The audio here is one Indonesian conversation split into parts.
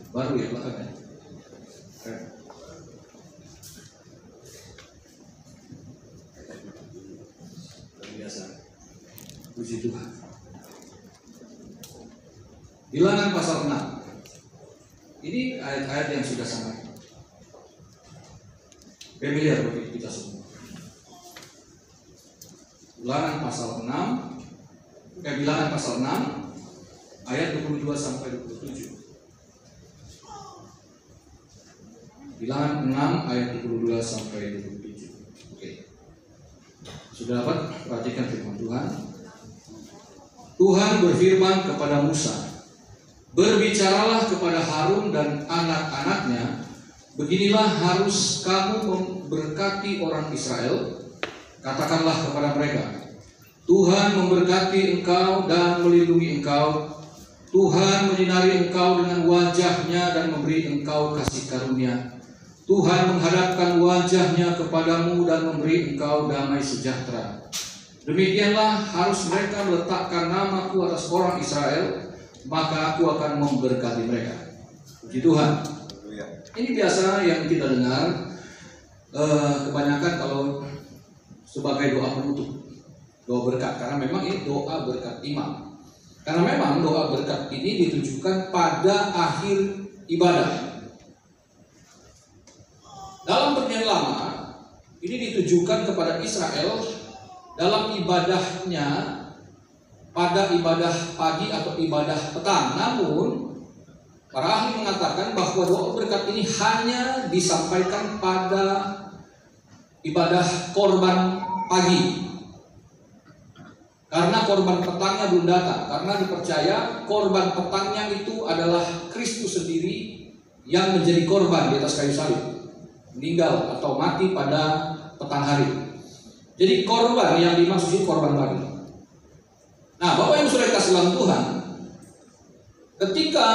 Baru ya belakangnya. Biasa. Puji Tuhan. Bilangan pasal 6. Ini ayat-ayat yang sudah sangat familiar bagi kita semua. Bilangan pasal 6, Bilangan pasal 6 ayat 22 sampai 27. Bilangan 6 ayat 22 sampai 27. Oke. Sudah dapat? Perhatikan firman Tuhan. Tuhan berfirman kepada Musa, berbicaralah kepada Harun dan anak-anaknya, beginilah harus kamu memberkati orang Israel. Katakanlah kepada mereka, Tuhan memberkati engkau dan melindungi engkau. Tuhan menyinari engkau dengan wajahnya dan memberi engkau kasih karunia. Tuhan menghadapkan wajahnya kepadamu dan memberi engkau damai sejahtera. Demikianlah harus mereka meletakkan namaku atas orang Israel, maka aku akan memberkati mereka. Puji Tuhan. Ini biasa yang kita dengar kebanyakan kalau sebagai doa penutup, doa berkat, karena memang ini doa berkat imam. Karena memang doa berkat ini ditujukan pada akhir ibadah. Dalam Perjanjian Lama ini ditujukan kepada Israel dalam ibadahnya pada ibadah pagi atau ibadah petang. Namun para ahli mengatakan bahwa doa berkat ini hanya disampaikan pada ibadah korban pagi, karena korban petangnya belum datang. Karena dipercaya korban petangnya itu adalah Kristus sendiri yang menjadi korban di atas kayu salib, meninggal atau mati pada petang hari. Jadi korban yang dimaksud itu korban pagi. Nah, Bapak Ibu Saudara kasih dalam Tuhan, ketika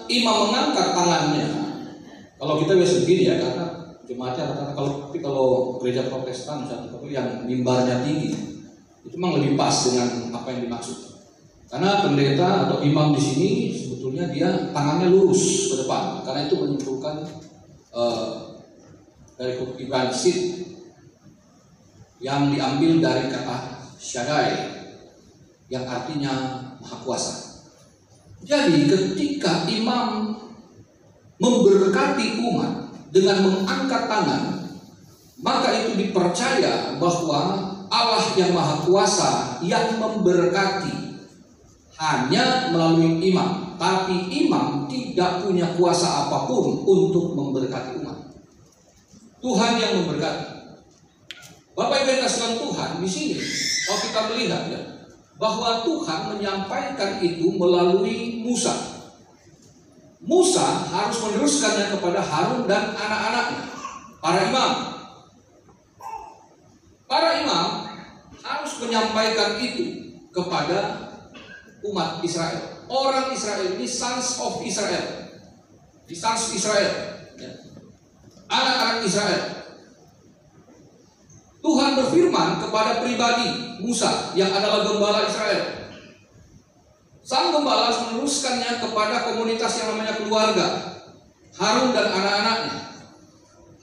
imam mengangkat tangannya, kalau kita biasa begini ya, karena jemaatnya kalau gereja Protestan satu yang mimbarnya tinggi, itu memang lebih pas dengan apa yang dimaksud. Karena pendeta atau imam di sini sebetulnya dia tangannya lurus ke depan, karena itu menyimpulkan dari huruf Ibrani Sid yang diambil dari kata Shaddai yang artinya Maha Kuasa. Jadi ketika imam memberkati umat dengan mengangkat tangan, maka itu dipercaya bahwa Allah yang Maha Kuasa yang memberkati hanya melalui imam, tapi imam tidak punya kuasa apapun untuk memberkati umat. Tuhan yang memberkati. Bapak Ibu yang kasih Tuhan, di sini kalau kita melihat ya, bahwa Tuhan menyampaikan itu melalui Musa. Musa harus meneruskannya kepada Harun dan anak-anaknya, para imam. Para imam harus menyampaikan itu kepada umat Israel. Orang Israel ini sons of Israel, di sons Israel, ya. Anak-anak Israel. Tuhan berfirman kepada pribadi Musa yang adalah gembala Israel. Sang gembala meneruskannya kepada komunitas yang namanya keluarga, Harun dan anak-anaknya.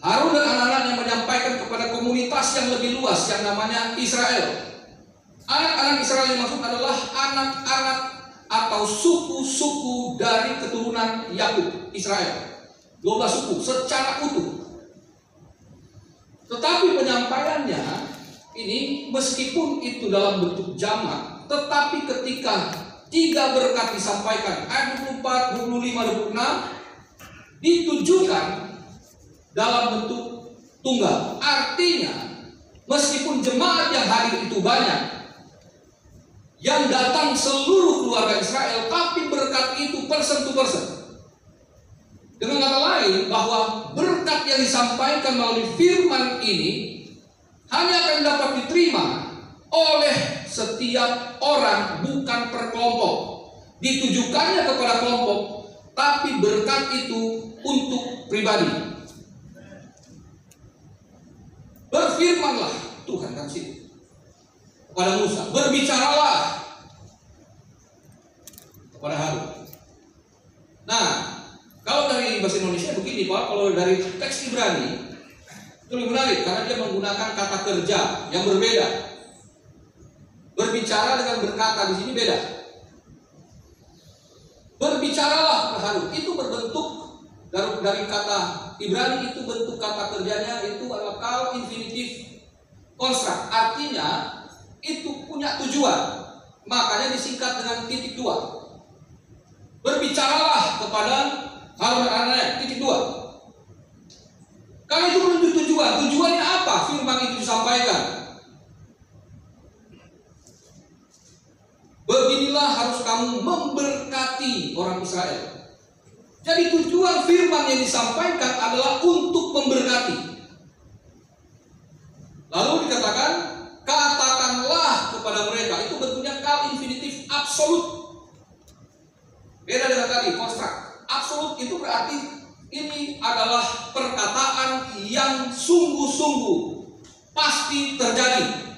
Harun dan anak-anaknya menyampaikan kepada komunitas yang lebih luas yang namanya Israel. Anak-anak Israel yang maksud adalah anak-anak atau suku-suku dari keturunan Yakub, Israel. 12 suku secara utuh. Tetapi penyampaiannya ini meskipun itu dalam bentuk jamak, tetapi ketika 3 berkat disampaikan, ayat 24, 25, 26 ditujukan dalam bentuk tunggal. Artinya meskipun jemaat yang hadir itu banyak, yang datang seluruh keluarga Israel, tapi berkat itu person to person. Dengan kata lain, bahwa berkat yang disampaikan melalui firman ini hanya akan dapat diterima oleh setiap orang, bukan per kelompok. Ditujukannya kepada kelompok, tapi berkat itu untuk pribadi. Berfirmanlah Tuhan kan sih kepada Musa, berbicaralah kepada Harun. Nah, kalau dari begini Pak, kalau dari teks Ibrani itu lebih menarik karena dia menggunakan kata kerja yang berbeda. Berbicara dengan berkata di sini beda. Berbicaralah ke Harun, itu berbentuk dari kata Ibrani, itu bentuk kata kerjanya itu adalah kal infinitif konstrak, artinya itu punya tujuan, makanya disingkat dengan titik 2. Berbicaralah kepada Harun dan anaknya, titik 2. Karena itu menunjuk tujuan. Tujuannya apa? Firman itu disampaikan. Beginilah harus kamu memberkati orang Israel. Jadi tujuan firman yang disampaikan adalah untuk memberkati. Lalu dikatakan, katakanlah kepada mereka. Itu bentuknya kal infinitif absolut. Beda dengan tadi, konstrak. Absolut itu berarti ini adalah perkataan yang sungguh-sungguh pasti terjadi.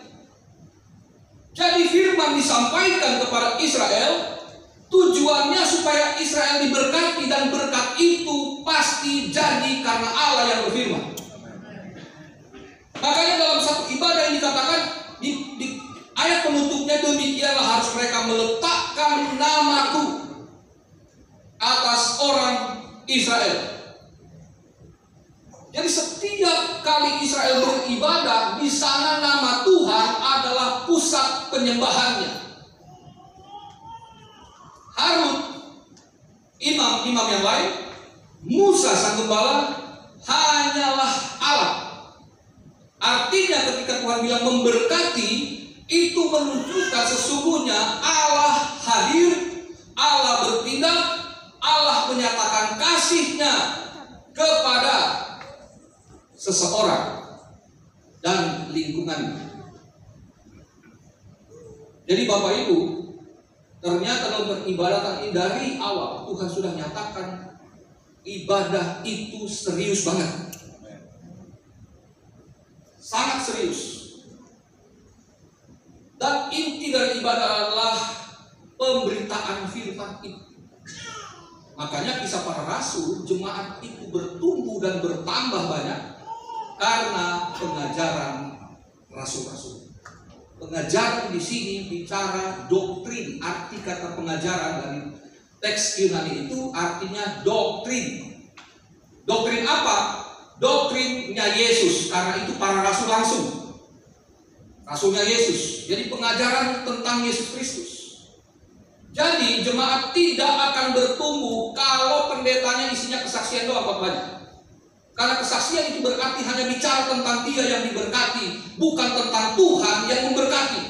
Jadi firman disampaikan kepada Israel, tujuannya supaya Israel diberkati, dan berkat itu pasti jadi karena Allah yang berfirman. Makanya dalam satu ibadah yang dikatakan di ayat penutupnya, demikianlah harus mereka meletakkan namaku atas orang Israel. Jadi setiap kali Israel beribadah, di sana nama Tuhan adalah pusat penyembahannya. Harun, imam-imam yang lain, Musa sang gembala, hanyalah Allah. Artinya ketika Tuhan bilang memberkati, itu menunjukkan sesungguhnya Allah hadir, Allah bertindak, Allah menyatakan kasih-Nya kepada seseorang dan lingkungannya. Jadi Bapak Ibu, ternyata dalam peribadatan ini dari awal Tuhan sudah nyatakan ibadah itu serius banget, sangat serius. Dan inti dari ibadah adalah pemberitaan firman itu. Makanya kisah para rasul, jemaat itu bertumbuh dan bertambah banyak karena pengajaran rasul-rasul. Pengajaran di sini bicara doktrin. Arti kata pengajaran dari teks Yunani itu artinya doktrin. Doktrin apa? Doktrinnya Yesus. Karena itu para rasul langsung, rasulnya Yesus. Jadi pengajaran tentang Yesus Kristus. Jadi jemaat tidak akan bertumbuh kalau pendetanya isinya kesaksian doang banyak. Karena kesaksian itu berarti hanya bicara tentang dia yang diberkati, bukan tentang Tuhan yang memberkati.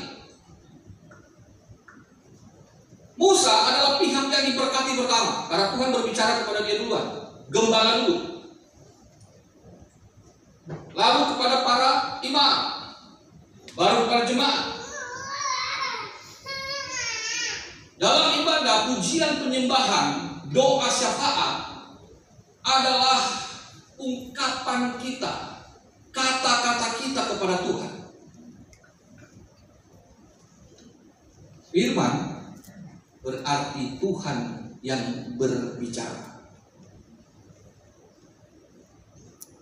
Musa adalah pihak yang diberkati pertama, karena Tuhan berbicara kepada dia duluan, gembala dulu. Lalu kepada para imam, baru kepada jemaat. Dalam ibadah, pujian penyembahan, doa syafaat adalah ungkapan kita, kata-kata kita kepada Tuhan. Firman berarti Tuhan yang berbicara.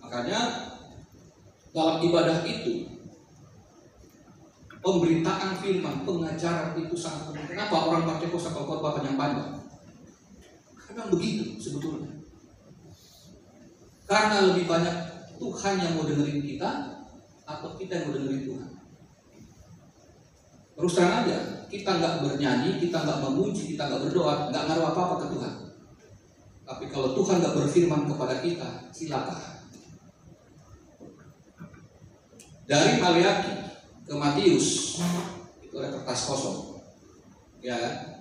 Makanya dalam ibadah itu, pemberitaan firman, pengajaran itu sangat penting. Kenapa orang Pentekoste atau khotbah yang panjang? Karena begitu sebetulnya. Karena lebih banyak Tuhan yang mau dengerin kita atau kita yang mau dengerin Tuhan. Terus terang aja, kita nggak bernyanyi, kita nggak memuji, kita nggak berdoa, nggak ngaruh apa-apa ke Tuhan. Tapi kalau Tuhan nggak berfirman kepada kita, silakan. Dari Maliaki ke Matius itu ada kertas kosong, ya,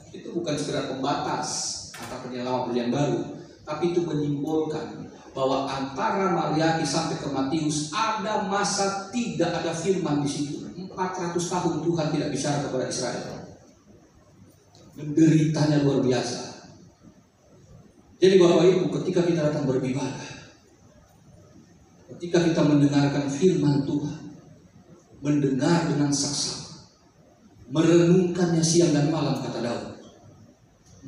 itu bukan sekedar pembatas antara perjanjian baru, tapi itu menyimbolkan bahwa antara Maliaki sampai ke Matius ada masa tidak ada firman di situ. 400 tahun Tuhan tidak bicara kepada Israel. Menderitanya luar biasa. Jadi Bapak Ibu, ketika kita datang beribadah, ketika kita mendengarkan firman Tuhan, mendengar dengan saksama, merenungkannya siang dan malam, kata Daud,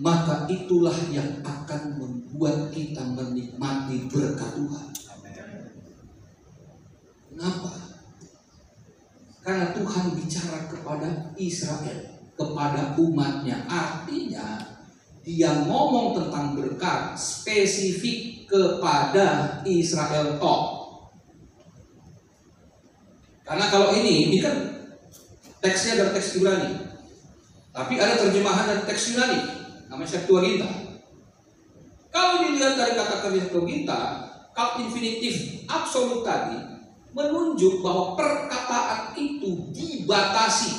maka itulah yang akan membuat buat kita menikmati berkat Tuhan. Kenapa? Karena Tuhan bicara kepada Israel, kepada umatnya. Artinya dia ngomong tentang berkat spesifik kepada Israel toh. Karena kalau ini kan teksnya dari teks Ibrani, tapi ada terjemahan dari teks Yunani, namanya Septuaginta. Kalau dilihat dari kata kerja Septuaginta, kalau infinitif absolut tadi menunjuk bahwa perkataan itu dibatasi.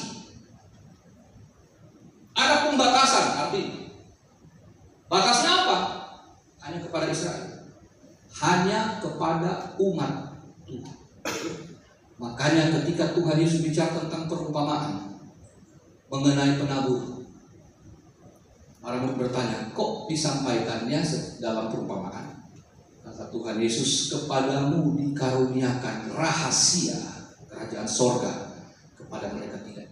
Ada pembatasan artinya. Batasnya apa? Hanya kepada Israel, hanya kepada umat Tuhan. Makanya ketika Tuhan Yesus bicara tentang perumpamaan mengenai penabur, para murid bertanya, kok disampaikannya dalam perumpamaan? Kata Tuhan Yesus, kepadamu dikaruniakan rahasia kerajaan sorga, kepada mereka tidak.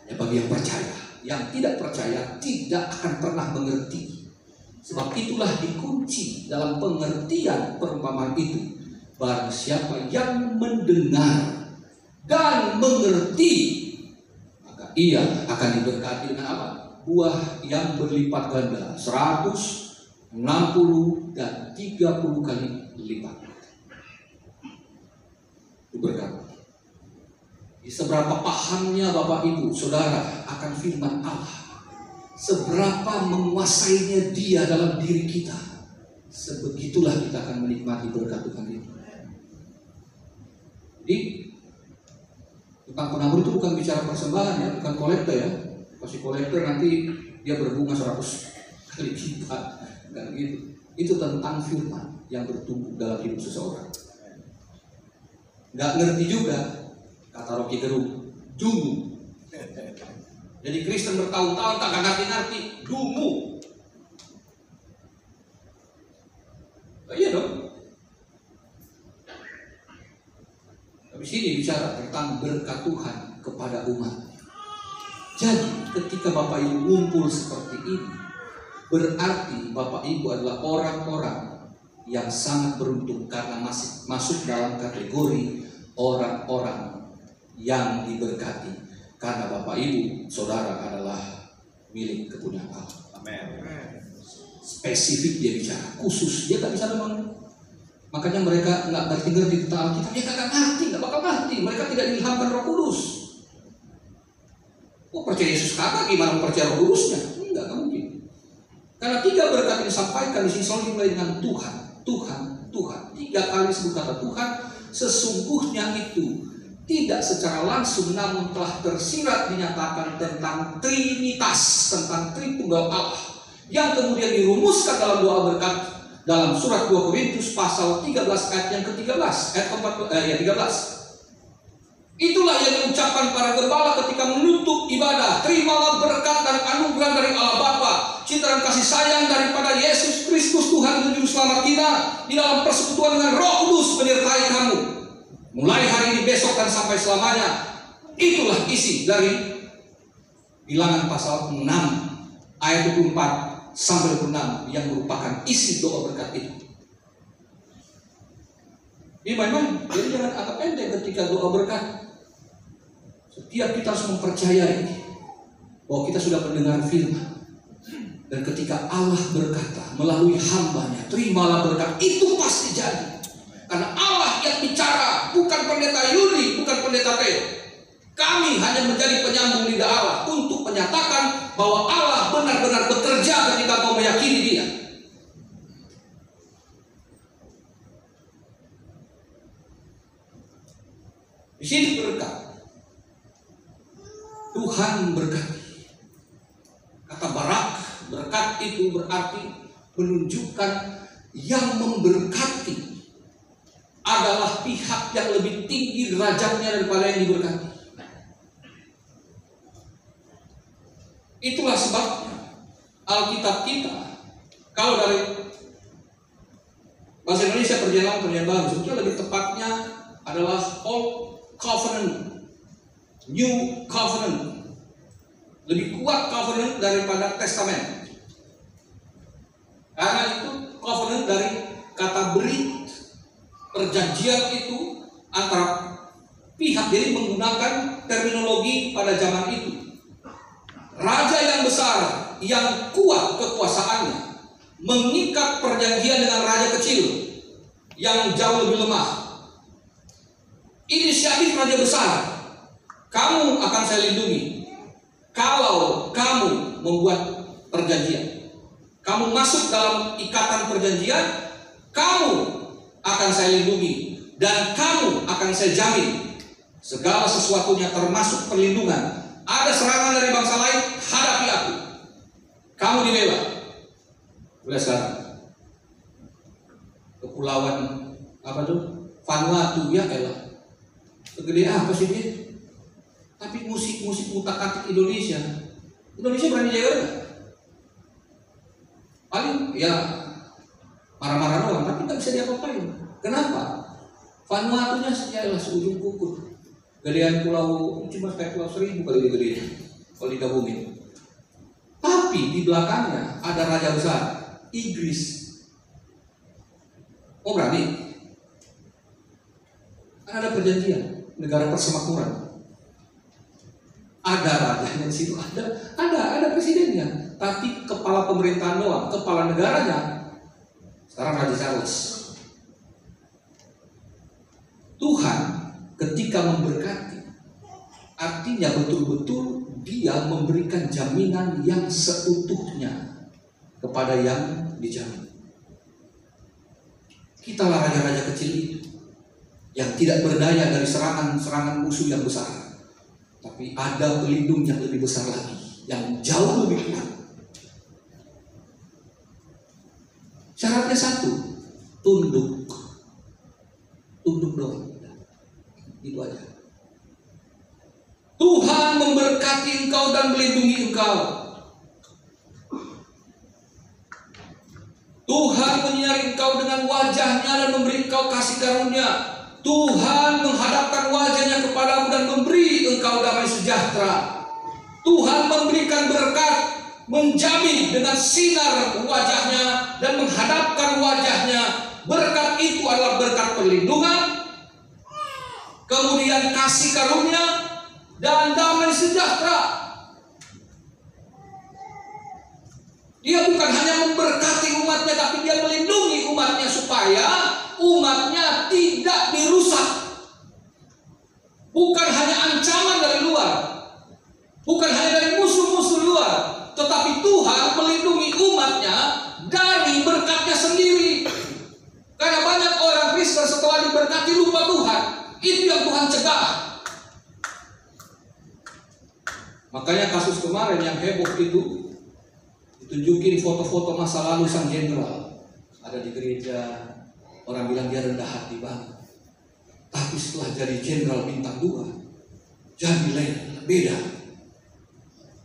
Hanya bagi yang percaya. Yang tidak percaya tidak akan pernah mengerti. Sebab itulah dikunci dalam pengertian perumpamaan itu. Barang siapa yang mendengar dan mengerti, maka ia akan diberkati dengan apa? Buah yang berlipat ganda, 100, 60 dan 30 kali lipat. Itu berkat. Seberapa pahamnya Bapak Ibu Saudara akan firman Allah, seberapa menguasainya dia dalam diri kita, sebegitulah kita akan menikmati berkat Tuhan itu. Jadi tentang penabur itu bukan bicara persembahan ya, bukan kolektor ya. Kasih kolektor nanti dia berbunga 100 kali lipat, kan gitu. Itu tentang firman yang bertumbuh dalam hidup seseorang. Nggak ngerti juga, kata Rocky Gerung, dungu. Jadi Kristen bertahun-tahun tak ngerti-ngerti, dungu. Oh, iya dong. Habis ini bicara tentang berkat Tuhan kepada umat. Jadi ketika Bapak Ibu ngumpul seperti ini, berarti Bapak Ibu adalah orang-orang yang sangat beruntung karena masuk dalam kategori orang-orang yang diberkati, karena Bapak Ibu Saudara adalah milik kepunyaan Allah. Amin. Spesifik dia bicara, khusus dia tak bisa memang. Makanya mereka nggak ngerti tentang Alkitab, dia nggak ngerti, nggak bakal ngerti. Mereka tidak diilhamkan Roh Kudus. Oh, percaya Yesus kata gimana percaya Roh Kudusnya? Enggak mungkin. Karena 3 berkat yang disampaikan di sini selalu dimulai dengan Tuhan, Tuhan, Tuhan. 3 kali disebut kata Tuhan, sesungguhnya itu tidak secara langsung namun telah tersirat dinyatakan tentang Trinitas, tentang Tritunggal Allah, yang kemudian dirumuskan dalam doa berkat dalam surat 2 Korintus pasal 13 ayat yang ke-13, ayat 13. Itulah yang diucapkan para gembala ketika menutup ibadah. Terimalah berkat dan anugerah dari Allah Bapa, citra kasih sayang daripada Yesus Kristus Tuhan dan Juru Selamat kita di dalam persekutuan dengan Roh Kudus menyertai kamu. Mulai hari ini, besok, dan sampai selamanya. Itulah isi dari Bilangan pasal 6 ayat 24 sampai 26 yang merupakan isi doa berkat itu. Ini memang, jadi jangan anggap enteng ketika doa berkat. Setiap kita harus mempercayai bahwa kita sudah mendengar firman. Dan ketika Allah berkata melalui hambanya, terimalah berkat, itu pasti jadi. Karena Allah yang bicara, bukan pendeta Yuli, bukan pendeta Theo. Kami hanya menjadi penyambung lidah Allah untuk menyatakan bahwa Allah benar-benar bekerja ketika mau meyakini Dia. Di sini berkat. Tuhan berkati. Kata barak, berkat itu berarti menunjukkan yang memberkati adalah pihak yang lebih tinggi derajatnya daripada yang diberkati. Itulah sebabnya Alkitab kita, kalau dari bahasa Indonesia perjanjian baru, sebetulnya lebih tepatnya adalah Old Covenant, New Covenant. Lebih kuat covenant daripada testament. Karena itu covenant dari kata brit, perjanjian itu antara pihak, jadi menggunakan terminologi pada zaman itu. Raja yang besar, yang kuat kekuasaannya, mengikat perjanjian dengan raja kecil yang jauh lebih lemah. Inisiatif raja besar, kamu akan saya lindungi kalau kamu membuat perjanjian. Kamu masuk dalam ikatan perjanjian, kamu akan saya lindungi dan kamu akan saya jamin segala sesuatunya termasuk perlindungan. Ada serangan dari bangsa lain, hadapi aku. Kamu dibela. Udah sekarang kepulauan apa tuh? Vanuatu, ya elah. Segede apa sih dia? Tapi musik utak-atik Indonesia berani jaga enggak? Paling ya marah-marah doang, tapi nggak bisa diapa-apain. Kenapa? Vanuatunya sejalah seujung kuku. Gedean pulau cuma kayak pulau Seribu kali gede kalau digabungin. Tapi di belakangnya ada raja besar, Inggris. Oh berani? Kan ada perjanjian negara persemakmuran. Ada rajanya di situ, ada presidennya. Tapi kepala pemerintahan doang, kepala negaranya sekarang Raja Charles. Tuhan ketika memberkati, artinya betul-betul dia memberikan jaminan yang seutuhnya kepada yang dijamin. Kitalah raja-raja kecil itu yang tidak berdaya dari serangan musuh yang besar. Tapi ada pelindung yang lebih besar lagi, yang jauh lebih kuat. Syaratnya satu, tunduk doang. Itu aja. Tuhan memberkati engkau dan melindungi engkau. Tuhan menyinari engkau dengan wajahnya dan memberi engkau kasih karunia. Tuhan menghadapkan wajahnya kepadamu dan memberi engkau damai sejahtera. Tuhan memberikan berkat, menjamin dengan sinar wajahnya dan menghadapkan wajahnya. Berkat itu adalah berkat perlindungan, kemudian kasih karunia dan damai sejahtera. Dia bukan hanya memberkati umatnya, tapi dia melindungi umatnya supaya umatnya tidak dirusak. Bukan hanya ancaman dari luar, bukan hanya dari musuh-musuh luar, tetapi Tuhan melindungi umatnya dari berkatnya sendiri. Karena banyak orang Kristen setelah diberkati lupa Tuhan. Itu yang Tuhan cegah. Makanya kasus kemarin yang heboh itu ditunjukin foto-foto masa lalu sang jenderal ada di gereja. Orang bilang dia rendah hati banget. Tapi setelah jadi jenderal bintang 2, jadi lain, beda.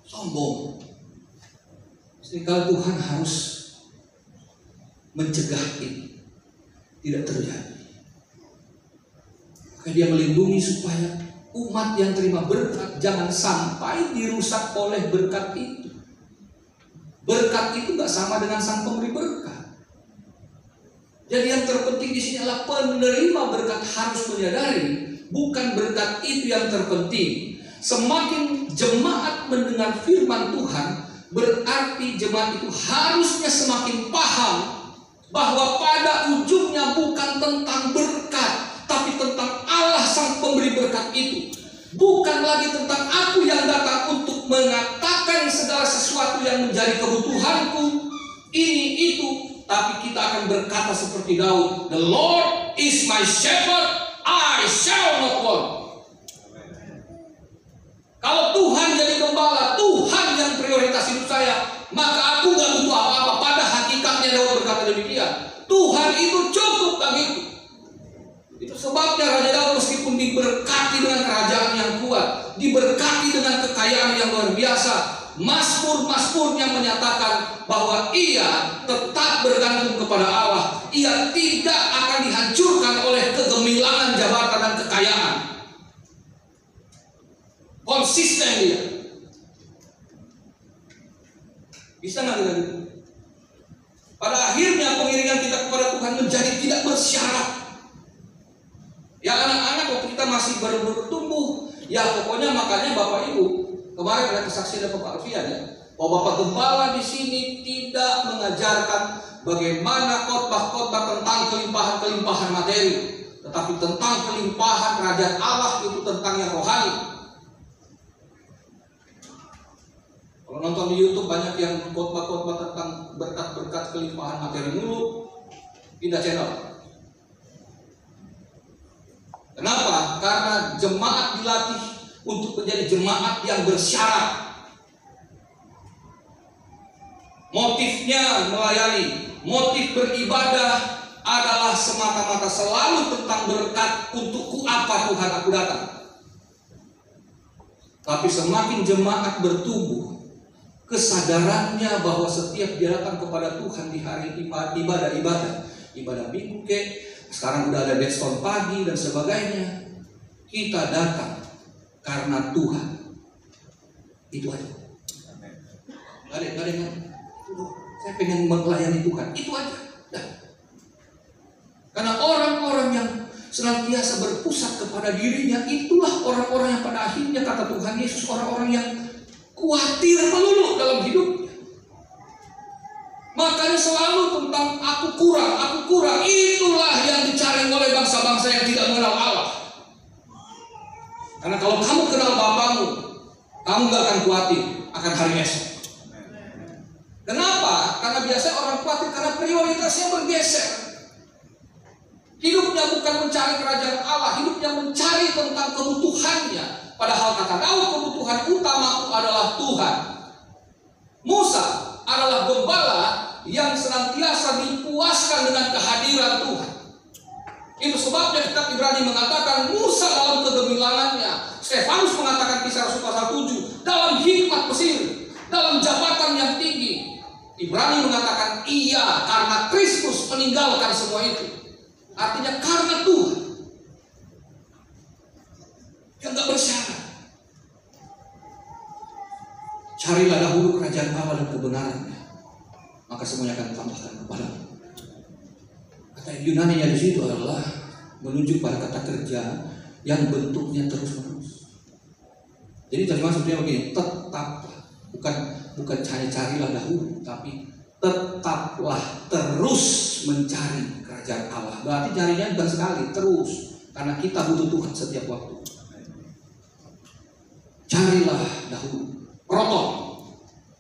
Sombong. Jadi kalau Tuhan harus mencegah ini tidak terjadi. Maka dia melindungi supaya umat yang terima berkat jangan sampai dirusak oleh berkat itu. Berkat itu gak sama dengan sang pemberi berkat. Jadi yang terpenting di sini adalah penerima berkat harus menyadari bukan berkat itu yang terpenting. Semakin jemaat mendengar firman Tuhan, berarti jemaat itu harusnya semakin paham bahwa pada ujungnya bukan tentang berkat, tapi tentang Allah sang pemberi berkat itu. Bukan lagi tentang aku yang datang untuk mengatakan segala sesuatu yang menjadi kebutuhanku, ini itu. Tapi kita akan berkata seperti Daud, "The Lord is my shepherd, I shall not want." Kalau Tuhan jadi gembala, Tuhan yang prioritas hidup saya, maka aku gak butuh apa-apa. Pada hakikatnya Daud berkata demikian. Tuhan itu cukup bagiku. Itu sebabnya Raja Daud meskipun diberkati dengan kerajaan yang kuat, diberkati dengan kekayaan yang luar biasa, Mazmur-mazmurnya menyatakan bahwa ia tetap bergantung kepada Allah. Ia tidak akan dihancurkan oleh kegemilangan jabatan dan kekayaan. Konsisten dia. Bisa nggak kita gitu? Pada akhirnya pengiringan kita kepada Tuhan menjadi tidak bersyarat. Ya anak-anak waktu kita masih baru bertumbuh, ya pokoknya makanya Bapak Ibu kemarin ada kesaksian dari Bapak Alfian ya, bahwa Bapak Gembala di sini tidak mengajarkan bagaimana khotbah-khotbah tentang kelimpahan-kelimpahan materi, tetapi tentang kelimpahan kerajaan Allah, itu tentang yang rohani. Kalau nonton di YouTube banyak yang khotbah-khotbah tentang berkat-berkat kelimpahan materi mulu, pindah channel. Kenapa? Karena jemaat dilatih untuk menjadi jemaat yang bersyarat. Motifnya melayani, motif beribadah adalah semata-mata selalu tentang berkat untukku apa Tuhan aku datang. Tapi semakin jemaat bertumbuh, kesadarannya bahwa setiap dia datang kepada Tuhan di hari ibadah minggu sekarang udah ada Bedstone pagi dan sebagainya, kita datang karena Tuhan. Itu aja. Gak ada yang saya pengen melayani Tuhan, itu aja. Nah. Karena orang-orang yang senantiasa berpusat kepada dirinya, itulah orang-orang yang pada akhirnya kata Tuhan Yesus, orang-orang yang khawatir melulu dalam hidupnya. Makanya selalu tentang aku kurang. Itulah yang dicari oleh bangsa-bangsa yang tidak mengenal Allah. Karena kalau kamu kenal Bapamu, kamu gak akan khawatir akan hari esok. Kenapa? Karena biasanya orang khawatir karena prioritasnya bergeser. Hidupnya bukan mencari kerajaan Allah, hidupnya mencari tentang kebutuhannya. Padahal kata Daud, kebutuhan utamaku adalah Tuhan. Musa adalah gembala yang senantiasa dipuaskan dengan kehadiran Tuhan. Itu sebabnya kitab Ibrani mengatakan Musa dalam kegemilangannya, Stefanus mengatakan Kisah Rasul pasal 7, dalam hikmat Mesir, dalam jabatan yang tinggi. Ibrani mengatakan iya karena Kristus meninggalkan semua itu. Artinya karena Tuhan yang gak bersyarat. Carilah dahulu kerajaan Allah dan kebenarannya, maka semuanya akan ditambahkan kepadamu. Kata Yunani-nya di situ adalah menunjuk pada kata kerja yang bentuknya terus-menerus. Jadi terjemahan sebenarnya begini, tetaplah, bukan cari-carilah dahulu, tapi tetaplah terus mencari kerajaan Allah. Berarti carinya bukan sekali, terus, karena kita butuh Tuhan setiap waktu. Carilah dahulu. Proton,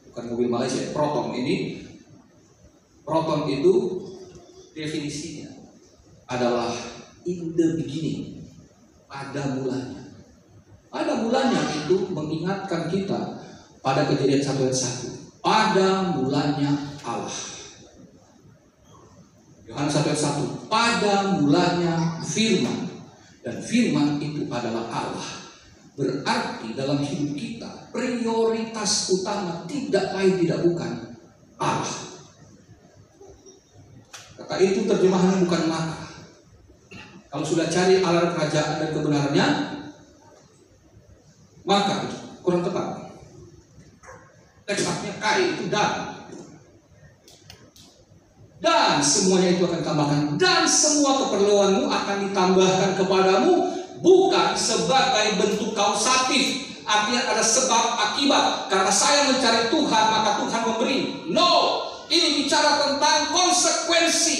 bukan mobil Malaysia. Proton itu definisinya adalah in the beginning, pada mulanya. Pada mulanya itu mengingatkan kita pada Kejadian 1 ayat 1. Pada mulanya Allah. Yohanes 1 ayat 1. Pada mulanya firman, dan firman itu adalah Allah. Berarti dalam hidup kita prioritas utama tidak lain tidak bukan Allah. Kata itu terjemahannya bukan maka. Kalau sudah cari Allah kerajaan dan kebenarannya, maka itu kurang tepat. Teksnya kai itu dan semuanya itu akan ditambahkan, dan semua keperluanmu akan ditambahkan kepadamu. Bukan sebagai bentuk kausatif, artinya ada sebab akibat. Karena saya mencari Tuhan, maka Tuhan memberi. No, ini bicara tentang konsekuensi.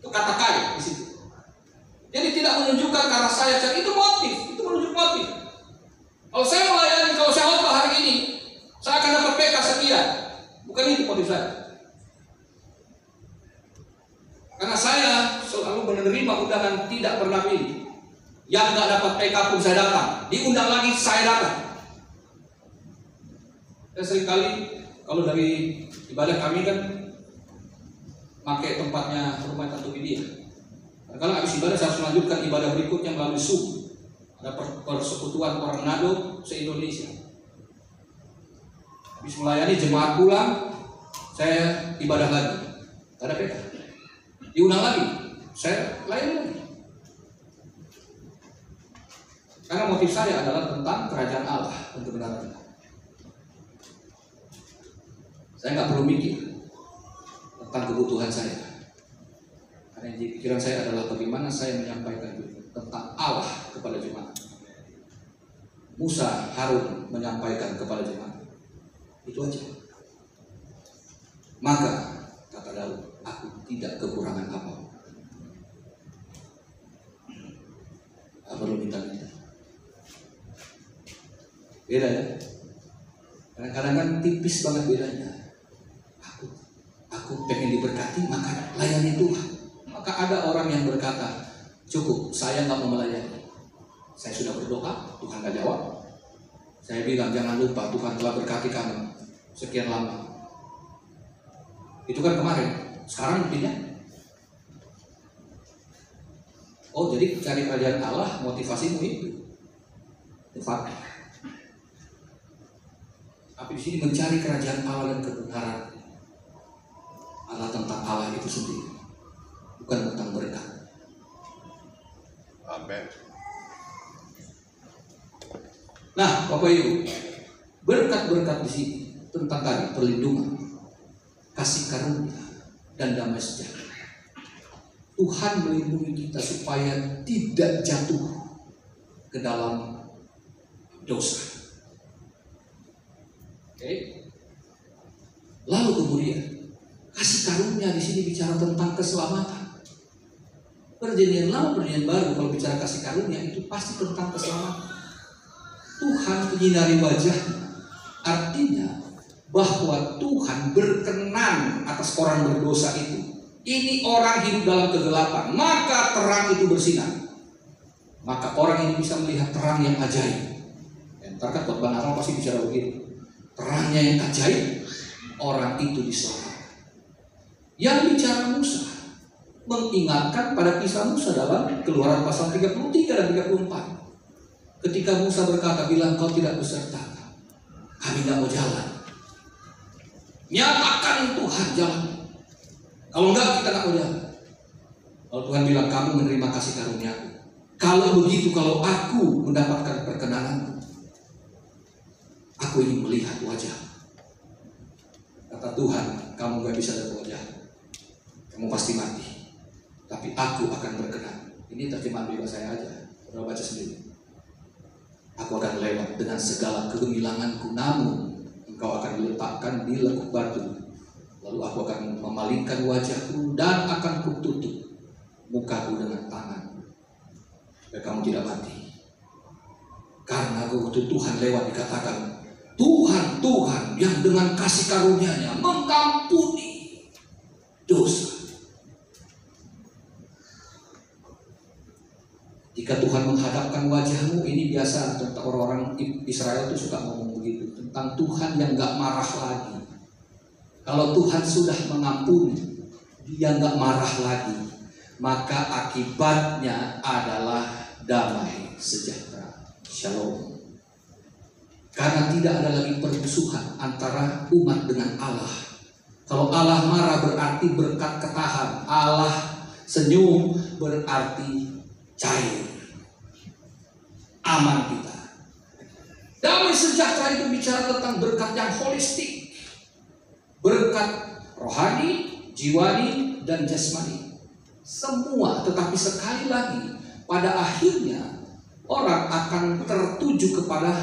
Itu kata kaya di situ. Jadi tidak menunjukkan karena saya cari, itu motif, itu menunjuk motif. Kalau saya melayani, kalau saya khotbah hari ini, saya akan dapat PK sekian. Bukan itu motif saya. Karena saya selalu menerima undangan, tidak pernah pilih. Yang gak dapat PK pun saya datang, diundang lagi saya datang. Dan seringkali kalau dari ibadah kami kan pakai tempatnya rumah Tante Widya. Kalau habis ibadah saya harus melanjutkan ibadah berikutnya melalui Zoom. Ada persekutuan orang Nado se-Indonesia. Habis melayani jemaat pulang, saya ibadah lagi. Gak ada PK. Diundang lagi, saya layani lagi. Karena motif saya adalah tentang kerajaan Allah dan kebenaran. Saya nggak perlu mikir. tentang kebutuhan saya. Karena di pikiran saya adalah bagaimana saya menyampaikan tentang Allah kepada jemaat. Musa, Harun menyampaikan kepada jemaat. Itu aja. Maka kata Daud, aku tidak kekurangan apa. Gak perlu minta-minta. Beda ya. Kadang-kadang kan tipis banget bedanya. Aku pengen diberkati, maka layani Tuhan. Maka ada orang yang berkata, cukup, saya nggak mau melayani. Saya sudah berdoa, Tuhan nggak jawab. Saya bilang jangan lupa Tuhan telah berkati kamu sekian lama. Itu kan kemarin. Sekarang buktinya. Oh, jadi cari kerajaan Allah, motivasimu itu. Tepat. Tapi di sini mencari kerajaan Allah dan kebenaran. Allah tentang Allah itu sendiri, bukan tentang berkat. Amin. Nah, Bapak Ibu, berkat-berkat di sini tentang tadi perlindungan, kasih karunia, dan damai sejahtera. Tuhan melindungi kita supaya tidak jatuh ke dalam dosa. Oke. Lalu kemudian kasih karunia di sini bicara tentang keselamatan. Perjanjian Lama, Perjanjian Baru kalau bicara kasih karunia itu pasti tentang keselamatan. Tuhan menyinari wajahnya, artinya bahwa Tuhan berkenan atas orang berdosa itu. Ini orang hidup dalam kegelapan, maka terang itu bersinar. Maka orang ini bisa melihat terang yang ajaib. Ntar kan Bang Aral pasti bicara begitu. Terangnya yang ajaib, orang itu diselamatkan. Yang bicara Musa mengingatkan pada kisah Musa dalam Keluaran pasal 33 dan 34. Ketika Musa berkata, bila engkau tidak beserta kami tidak mau jalan. Nyatakan Tuhan jalan. Kalau enggak kita tidak mau jalan. Kalau Tuhan bilang kamu menerima kasih karunia-Ku. Kalau begitu, kalau aku mendapatkan perkenananmu, aku ingin melihat wajah. Kata Tuhan, kamu gak bisa lihat wajah. Kamu pasti mati. Tapi aku akan berkenan. Ini terjemahan bebas saya aja. Udah baca sendiri. Aku akan lewat dengan segala kegemilanganku, namun engkau akan diletakkan di lekuk batu. Lalu aku akan memalingkan wajahku dan akan kututup mukaku dengan tangan. Supaya kamu tidak mati. Karena waktu Tuhan lewat dikatakan, Tuhan, Tuhan yang dengan kasih karunia-Nya mengampuni dosa. Jika Tuhan menghadapkan wajahmu, ini biasa tentang orang-orang Israel itu suka ngomong begitu, tentang Tuhan yang gak marah lagi. Kalau Tuhan sudah mengampuni, Dia gak marah lagi, maka akibatnya adalah damai sejahtera. Shalom. Karena tidak ada lagi permusuhan antara umat dengan Allah. Kalau Allah marah berarti berkat ketahan. Allah senyum berarti cair. Aman kita. Damai sejahtera itu bicara tentang berkat yang holistik. Berkat rohani, jiwani, dan jasmani. Semua, tetapi sekali lagi pada akhirnya orang akan tertuju kepada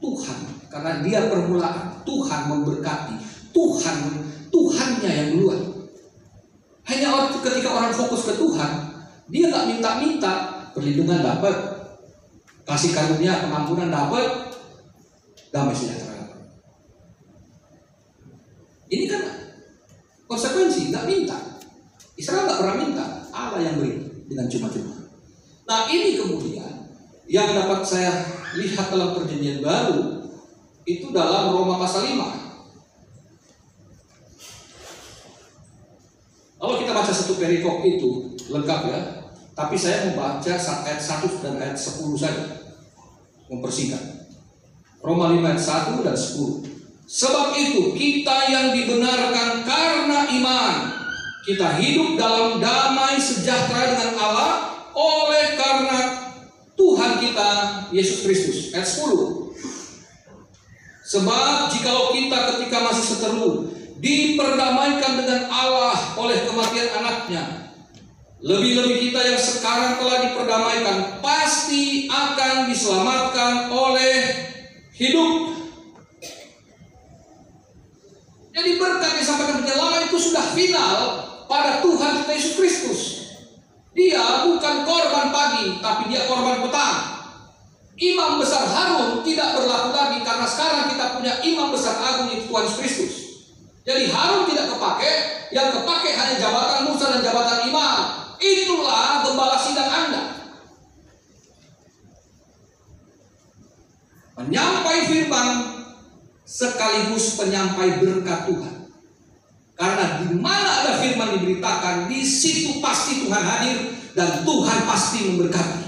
Tuhan, karena Dia permulaan. Tuhan memberkati, Tuhannya yang duluan. Hanya ketika orang fokus ke Tuhan, dia nggak minta-minta, perlindungan dapat, kasih karunia pengampunan dapat, damai sejahtera. Ini kan konsekuensi, nggak minta. Israel nggak pernah minta, Allah yang beri dengan cuma-cuma. Nah ini kemudian yang dapat saya lihat dalam Perjanjian Baru itu dalam Roma pasal 5. Kalau kita baca satu perikop itu lengkap ya, tapi saya mau baca ayat 1 dan ayat 10 saja, mempersingkat. Roma 5 ayat 1 dan 10. Sebab itu kita yang dibenarkan karena iman, kita hidup dalam damai sejahtera dengan Allah oleh karena Tuhan kita Yesus Kristus. Ayat 10. Sebab jikalau kita ketika masih seteru diperdamaikan dengan Allah oleh kematian anaknya. Lebih-lebih kita yang sekarang telah diperdamaikan pasti akan diselamatkan oleh hidup. Jadi berkat yang disampaikan penyelamat itu sudah final pada Tuhan kita Yesus Kristus. Dia bukan korban pagi, tapi dia korban petang. Imam besar Harun tidak berlaku lagi karena sekarang kita punya imam besar agung yaitu Tuhan Yesus Kristus. Jadi Harun tidak kepake, yang kepake hanya jabatan Musa dan jabatan imam. Itulah gembala sidang Anda. Penyampai firman sekaligus penyampai berkat Tuhan. Karena di mana ada firman diberitakan, di situ pasti Tuhan hadir dan Tuhan pasti memberkati.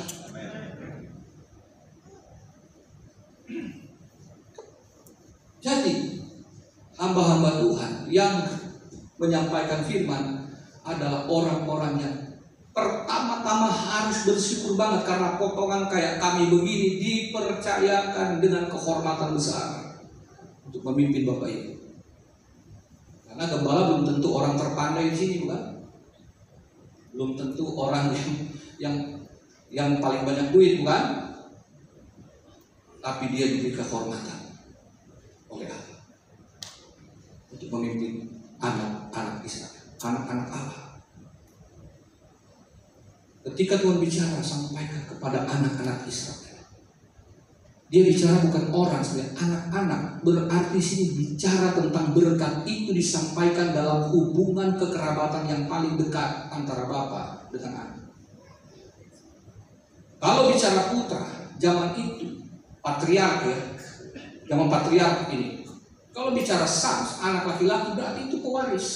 Jadi hamba-hamba Tuhan yang menyampaikan firman adalah orang-orang yang pertama-tama harus bersyukur banget karena potongan kayak kami begini dipercayakan dengan kehormatan besar untuk memimpin Bapak Ibu. Karena gembala belum tentu orang terpandai di sini, bukan? Belum tentu orang yang paling banyak duit, bukan? Tapi dia diberi kehormatan oleh Allah untuk memimpin anak-anak Israel, anak-anak Allah. Ketika Tuhan bicara, sampaikan kepada anak-anak Israel. Dia bicara bukan orang, sebenarnya anak-anak. Berarti sini bicara tentang berkat itu disampaikan dalam hubungan kekerabatan yang paling dekat antara Bapa dengan anak. Kalau bicara putra, zaman itu patriark ya, zaman patriark ini. Kalau bicara sons, anak laki-laki berarti itu pewaris.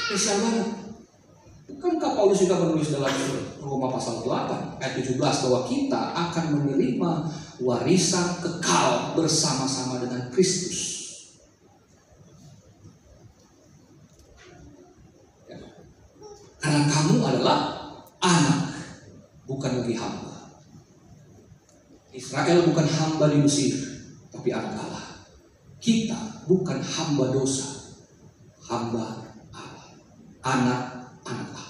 Spesial banget. Bukankah Paulus juga menulis dalam Roma pasal 8 ayat 17 bahwa kita akan menerima warisan kekal bersama-sama dengan Kristus. Ya. Karena kamu adalah anak, bukan lagi hamba. Israel bukan hamba di Mesir, tapi anak Allah. Kita bukan hamba dosa, hamba Allah, anak-anak Allah.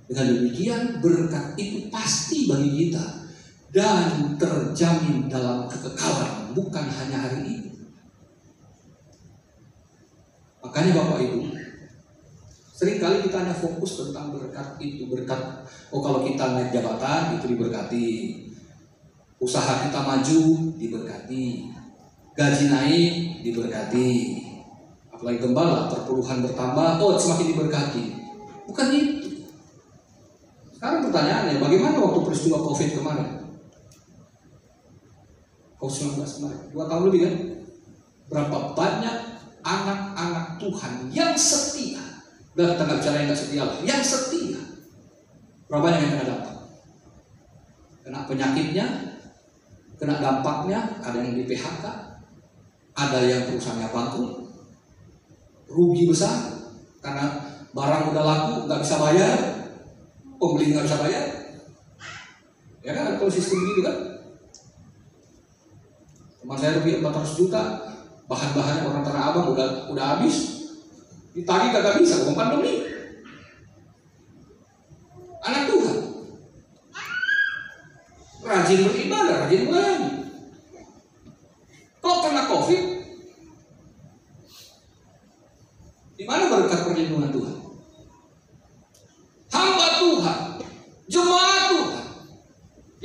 Dengan demikian berkat itu pasti bagi kita dan terjamin dalam kekekalan, bukan hanya hari ini. Makanya Bapak Ibu, seringkali kita hanya fokus tentang berkat itu, berkat. Oh, kalau kita naik jabatan itu diberkati, usaha kita maju diberkati, gaji naik diberkati, apalagi gembala perpuluhan bertambah, oh semakin diberkati. Bukan itu. Sekarang pertanyaannya, bagaimana waktu peristiwa COVID kemarin? COVID-19 kemarin, 2 tahun lebih kan? Berapa banyak anak-anak Tuhan yang setia? Udah kita nggak bicara yang nggak setia lah, yang setia. Berapa banyak yang kena dampak? Kena penyakitnya, kena dampaknya, ada yang di PHK, ada yang perusahaannya bangkrut, rugi besar karena barang udah laku nggak bisa bayar. Pembeli nggak bisa bayar, ya kan? Kalau sistem begitu kan, teman saya rugi 400 juta, bahan-bahannya orang Tanah Abang udah habis, ditagih kagak bisa, bukan pandemi. Anak Tuhan, rajin beribadah, rajin melayani. Kok kena COVID? Di mana berkat perlindungan Tuhan? Hamba Tuhan, jemaat Tuhan,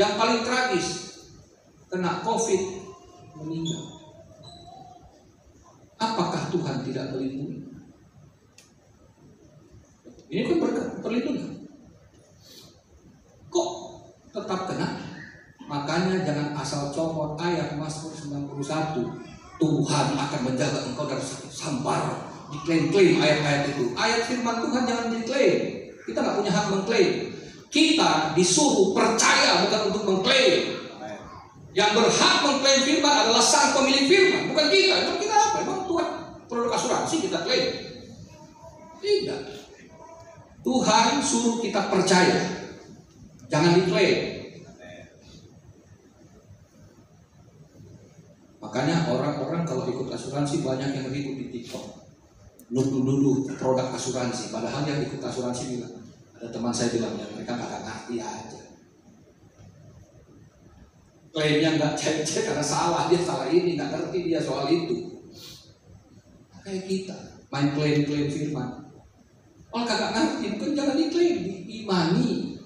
yang paling tragis kena COVID meninggal. Apakah Tuhan tidak melindungi? Ini kan berkat perlindungan. Kok tetap kena? Makanya jangan asal comot ayat Mazmur 91. Tuhan akan menjaga engkau dari sakit sampar. Diklaim-klaim ayat-ayat itu. Ayat firman Tuhan jangan diklaim. Kita nggak punya hak mengklaim. Kita disuruh percaya, bukan untuk mengklaim. Yang berhak mengklaim firman adalah sang pemilik firman, bukan kita. Emang kita apa? Emang Tuhan produk asuransi kita klaim? Tidak. Tuhan suruh kita percaya, jangan diklaim. Makanya orang-orang kalau ikut asuransi banyak yang ribut di TikTok, nuduh produk asuransi. Padahal yang ikut asuransi bilang, ada teman saya bilang ya mereka nggak ngerti aja. Klaimnya nggak cek karena salah, dia salah ini, nggak ngerti dia soal itu. Kayak kita main klaim firman. Kalau kagak ngerti, bukan jangan diklaim, diimani.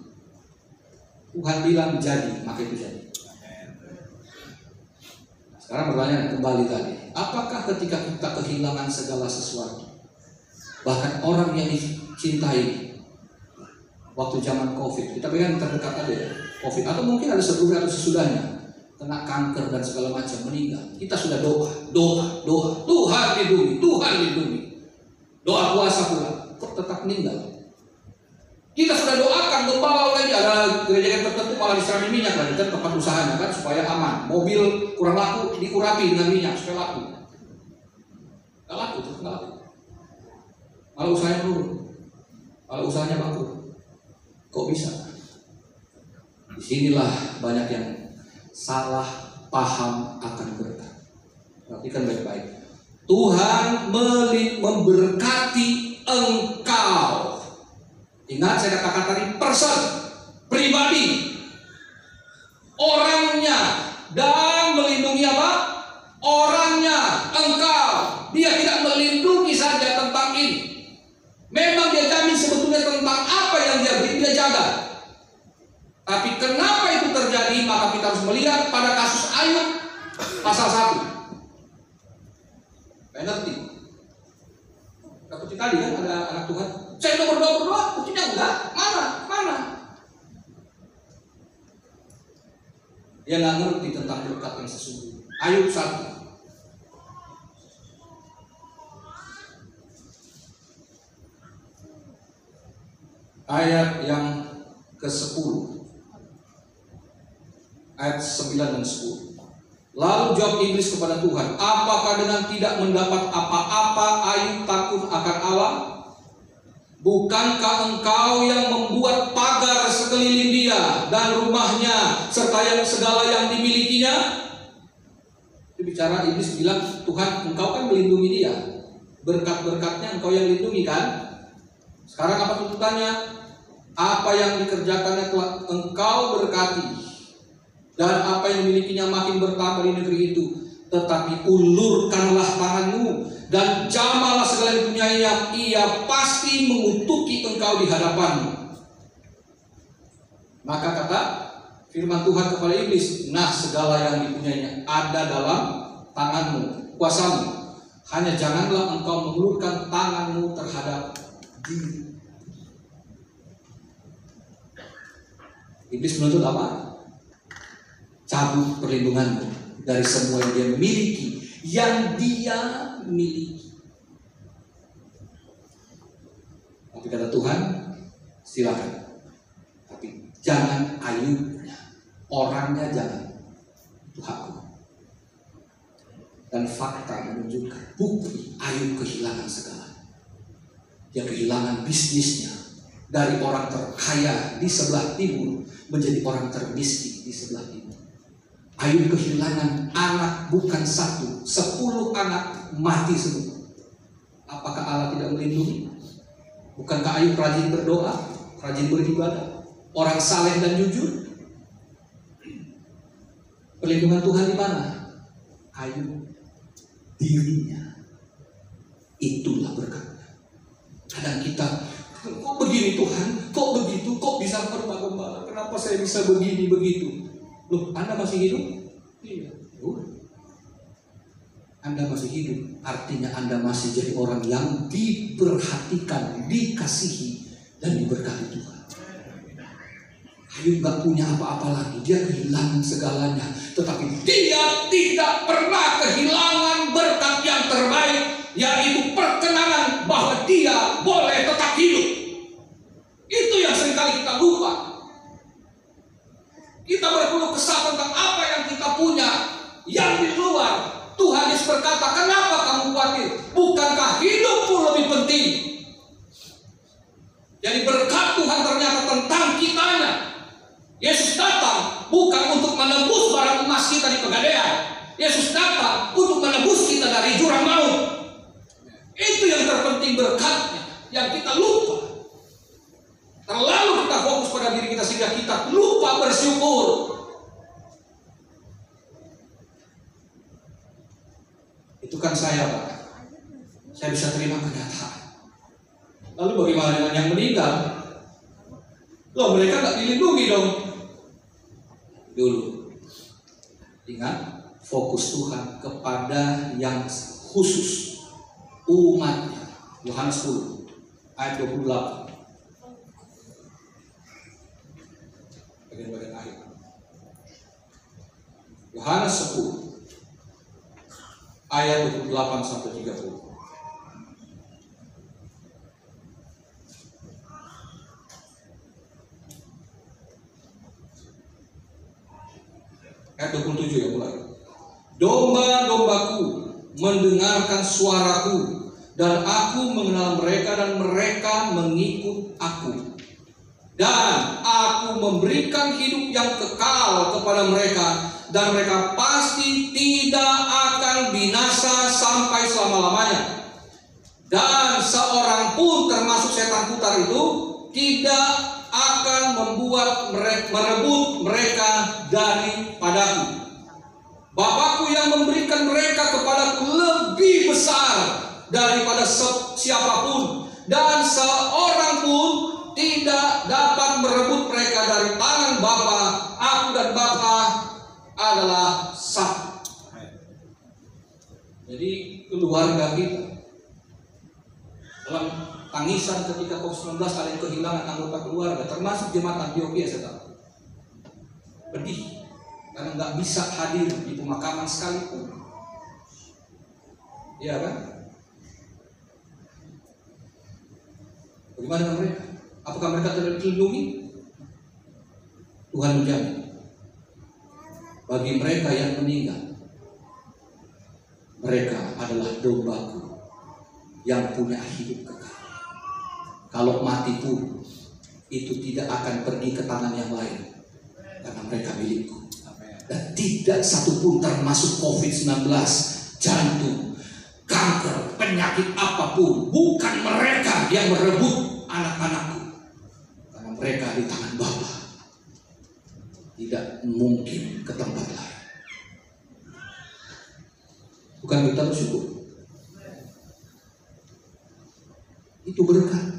Tuhan bilang jadi, maka itu jadi. Sekarang pertanyaan kembali tadi, apakah ketika kita kehilangan segala sesuatu, bahkan orang yang dicintai, waktu zaman COVID, kita pengen terdekat ada ya, COVID, atau mungkin ada sebelumnya atau sesudahnya, kena kanker dan segala macam, meninggal, kita sudah doa, Tuhan lindungi, doa puasa pula, kok tetap meninggal. Kita sudah doakan gembala lagi, ada gereja yang tertentu malah disirami minyak lagi kan tempat usahanya kan supaya aman. Mobil kurang laku diurapi dengan minyak supaya laku. Nggak laku. Malah usahanya menurun, malah usahanya bangkrut. Kok bisa? Disinilah banyak yang salah paham akan berkat. Perhatikan baik-baik. Tuhan memberkati engkau. Ingat saya katakan tadi, person, pribadi, orangnya, dan melindungi apa? Orangnya, engkau. Dia tidak melindungi saja tentang ini. Memang dia jamin sebetulnya tentang apa yang dia beri, dia jaga. Tapi kenapa itu terjadi? Maka kita harus melihat pada kasus Ayub pasal 1. Ngerti? Seperti tadi kan ada anak Tuhan, saya udah berdoa, buktinya enggak, mana? Dia nggak ngerti tentang berkat yang sesungguhnya. Ayub 1. Ayat yang ke-10, ayat 9 dan 10. Lalu jawab iblis kepada Tuhan, apakah dengan tidak mendapat apa-apa Ayub takut akan Allah? Bukankah engkau yang membuat pagar sekeliling dia dan rumahnya serta yang segala yang dimilikinya? Itu bicara iblis bilang, Tuhan engkau kan melindungi dia, berkat-berkatnya engkau yang lindungi kan? Sekarang apa tuntutannya? Apa yang dikerjakannya telah engkau berkati, dan apa yang dimilikinya makin bertambah di negeri itu. Tetapi ulurkanlah tanganmu dan jamalah segala yang dipunyainya, ia pasti mengutuki engkau di hadapanmu. Maka kata firman Tuhan kepada iblis, nah segala yang dipunyainya ada dalam tanganmu, kuasamu. Hanya janganlah engkau mengulurkan tanganmu terhadap diri. Iblis menuntut apa? Cabut perlindunganmu dari semua yang dia miliki. Tapi kata Tuhan, silakan. Tapi jangan Ayubnya, orangnya jangan. Itu hakku. Dan fakta menunjukkan bukti Ayub kehilangan segala. Dia kehilangan bisnisnya, dari orang terkaya di sebelah timur menjadi orang termiskin di sebelah timur. Ayub kehilangan anak bukan 1, 10 anak mati semua. Apakah Allah tidak melindungi? Bukankah Ayub rajin berdoa, rajin beribadah, orang saleh dan jujur? Perlindungan Tuhan di mana? Ayub dirinya. Itulah berkatnya. Kadang kita, kok begini Tuhan, kok begitu, kok bisa berubah-ubah, kenapa saya bisa begini begitu? Loh, Anda masih hidup? Iya. Anda masih hidup, artinya Anda masih jadi orang yang diperhatikan, dikasihi, dan diberkati Tuhan. Ayub gak punya apa-apa lagi, dia kehilangan segalanya, tetapi dia tidak pernah kehilangan berkat yang terbaik, yaitu perkenanan bahwa dia boleh tetap hidup. Itu yang seringkali kita lupa. Kita berkeluh kesah tentang apa yang kita punya, yang di luar. Tuhan Yesus berkata, kenapa kamu khawatir? Bukankah hidupmu lebih penting? Jadi berkat Tuhan ternyata tentang kitanya. Yesus datang bukan untuk menembus barang emas kita di Pegadaian, Yesus datang untuk menebus kita dari jurang maut. Itu yang terpenting berkatnya, yang kita lupa. Terlalu kita fokus pada diri kita sehingga kita lupa bersyukur. Itu kan saya, Pak. Saya bisa terima kenyataan. Lalu bagaimana dengan yang meninggal? Loh, mereka nggak dilindungi dong. Dulu, ingat, fokus Tuhan kepada yang khusus, umatnya. Yohanes 10 ayat 28. Bagian-bagian akhir. Yohanes 10 ayat 28 sampai 30. Ayat 27 ya mulai. Domba-dombaku mendengarkan suaraku, dan aku mengenal mereka dan mereka mengikut aku. Dan aku memberikan hidup yang kekal kepada mereka, dan mereka pasti tidak akan binasa sampai selama-lamanya. Dan seorang pun termasuk setan putar itu tidak akan merebut mereka daripadaku. Bapakku yang memberikan mereka kepadaku lebih besar daripada siapapun, dan seorang pun tidak dapat merebut mereka dari tangan Bapa. Aku dan Bapa adalah satu. Jadi keluarga kita dalam tangisan ketika COVID-19 ada yang kehilangan anggota keluarga, termasuk jemaat Antioquia, saya tahu. Pedih karena nggak bisa hadir di pemakaman sekalipun. Iya kan? Bagaimana dengan mereka? Apakah mereka tidak dilindungi? Tuhan menjamin bagi mereka yang meninggal, mereka adalah dombaku yang punya hidup kekal. Kalau mati pun itu tidak akan pergi ke tangan yang lain, karena mereka milikku. Dan tidak satupun termasuk COVID-19, jantung, kanker, penyakit apapun, bukan mereka yang merebut anak-anakku, karena mereka di tangan Bapa. Tidak mungkin ke tempat lain. Bukan kita bersyukur? Itu berkat.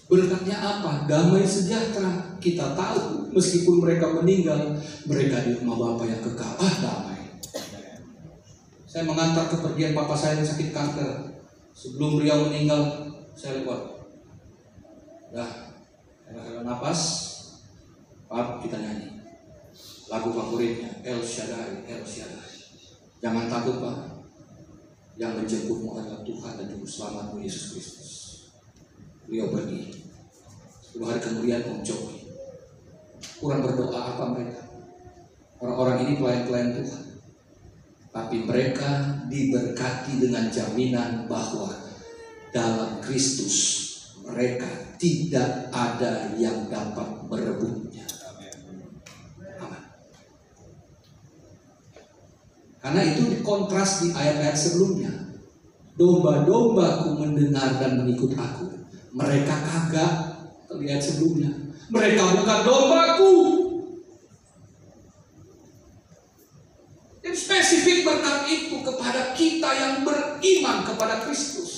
Berkatnya apa? Damai sejahtera. Kita tahu meskipun mereka meninggal, mereka di rumah Bapa yang kekal. Damai. Saya mengantar kepergian papa saya yang sakit kanker. Sebelum beliau meninggal, saya lewat. Hela-hela napas, Pak, kita nyanyi lagu favoritnya, El Shaddai, El Shaddai. Jangan takut, Pak. Yang menjemputmu adalah Tuhan dan Juru Selamatmu Yesus Kristus. Beliau pergi. 10 hari kemudian Om Joki. Kurang berdoa apa mereka? Orang-orang ini pelayan-pelayan Tuhan, tapi mereka diberkati dengan jaminan bahwa dalam Kristus mereka tidak ada yang dapat merebutnya. Amin. Karena itu dikontras di ayat-ayat sebelumnya. Domba-dombaku mendengar dan mengikut aku. Mereka kagak. Lihat sebelumnya, mereka bukan dombaku. Dan spesifik berkat itu kepada kita yang beriman kepada Kristus.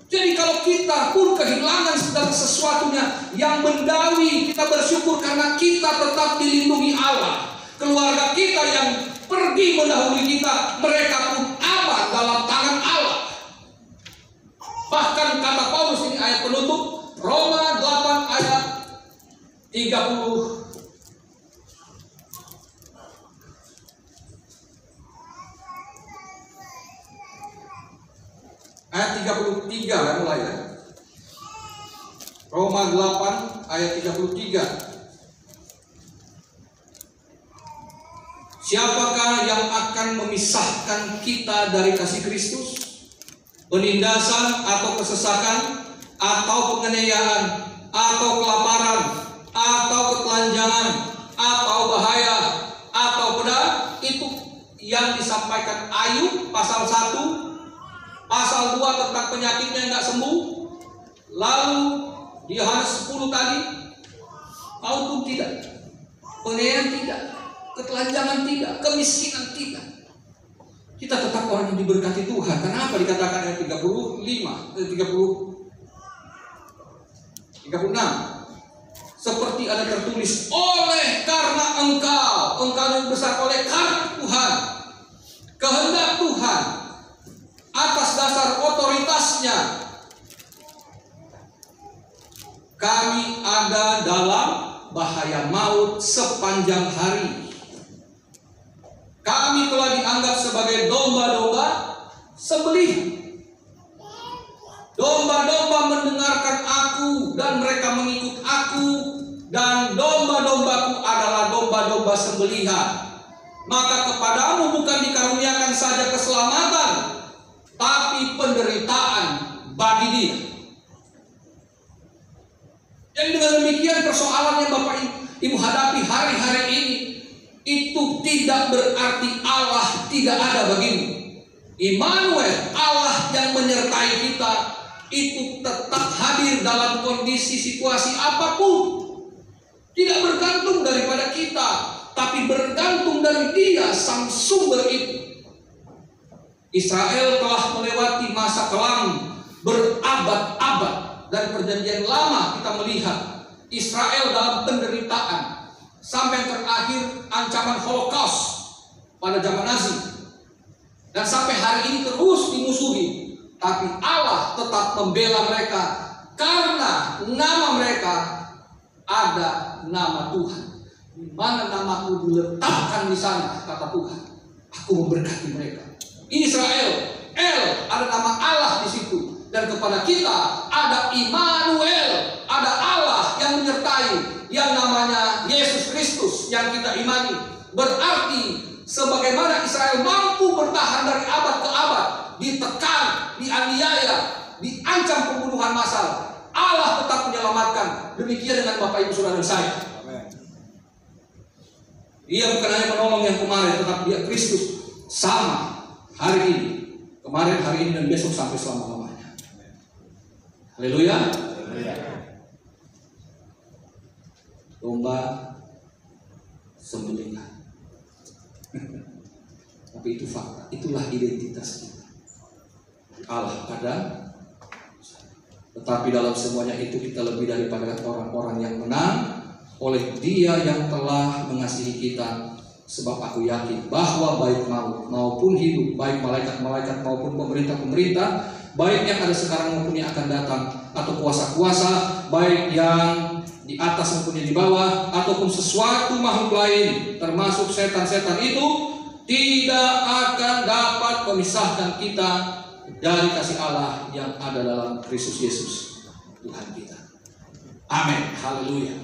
Jadi kalau kita pun kehilangan segala sesuatunya yang mendawi, kita bersyukur karena kita tetap dilindungi Allah. Keluarga kita yang pergi mendahului kita, mereka pun aman dalam tangan Allah. Bahkan kata Paulus, ini ayat penutup, Roma 8 ayat 30. Ayat 33 ya, mulai ya. Roma 8 ayat 33. Siapakah yang akan memisahkan kita dari kasih Kristus? Penindasan atau kesesakan, atau penganiayaan, atau kelaparan, atau ketelanjangan, atau bahaya, atau pedang? itu yang disampaikan Ayub pasal 1, pasal 2 tentang penyakitnya nggak sembuh. Lalu di Yohanes 10 tadi, maupun tidak, penganiayaan tidak, ketelanjangan tidak, kemiskinan tidak. Kita tetap orang yang diberkati Tuhan. Kenapa dikatakan ayat 36? Seperti ada tertulis, oleh karena engkau yang besar oleh karena Tuhan, kehendak Tuhan, atas dasar otoritasnya, kami ada dalam bahaya maut sepanjang hari. Kami telah dianggap sebagai domba-domba sembelihan. Domba-domba mendengarkan aku dan mereka mengikut aku, dan domba-dombaku adalah domba-domba sembelihan. Maka kepadamu bukan dikaruniakan saja keselamatan, tapi penderitaan bagi dia. Jadi dengan demikian persoalan yang Bapak Ibu hadapi hari-hari ini, itu tidak berarti Allah tidak ada bagimu. Immanuel, Allah yang menyertai kita, itu tetap hadir dalam kondisi situasi apapun. Tidak bergantung daripada kita, tapi bergantung dari Dia, sang sumber itu. Israel telah melewati masa kelam berabad-abad, dan perjanjian lama kita melihat Israel dalam penderitaan sampai terakhir ancaman Holocaust pada zaman Nazi, dan sampai hari ini terus dimusuhi. Tapi Allah tetap membela mereka karena nama mereka ada nama Tuhan. Di mana namaku diletakkan di sana, kata Tuhan, aku memberkati mereka. Israel, El, ada nama Allah di situ. Dan kepada kita ada Immanuel, ada Allah yang menyertai, yang namanya Yesus Kristus yang kita imani. Berarti sebagaimana Israel mampu bertahan dari abad ke abad, ditekan, dianiaya, diancam pembunuhan massal, Allah tetap menyelamatkan. Demikian dengan Bapak Ibu Saudara saya. Dia bukan hanya menolong yang kemarin, tetapi Dia Kristus sama hari ini, kemarin, hari ini, dan besok sampai selama-lamanya. Haleluya. Domba sembelihan. Tapi itu fakta, itulah identitas kita. Allah ada, tetapi dalam semuanya itu kita lebih daripada orang-orang yang menang oleh Dia yang telah mengasihi kita. Sebab aku yakin bahwa baik maut maupun hidup, baik malaikat-malaikat maupun pemerintah-pemerintah, baik yang ada sekarang maupun yang akan datang, atau kuasa-kuasa, baik yang di atas maupun yang di bawah, ataupun sesuatu makhluk lain, termasuk setan-setan itu, tidak akan dapat memisahkan kita dari kasih Allah yang ada dalam Kristus Yesus Tuhan kita. Amin. Haleluya.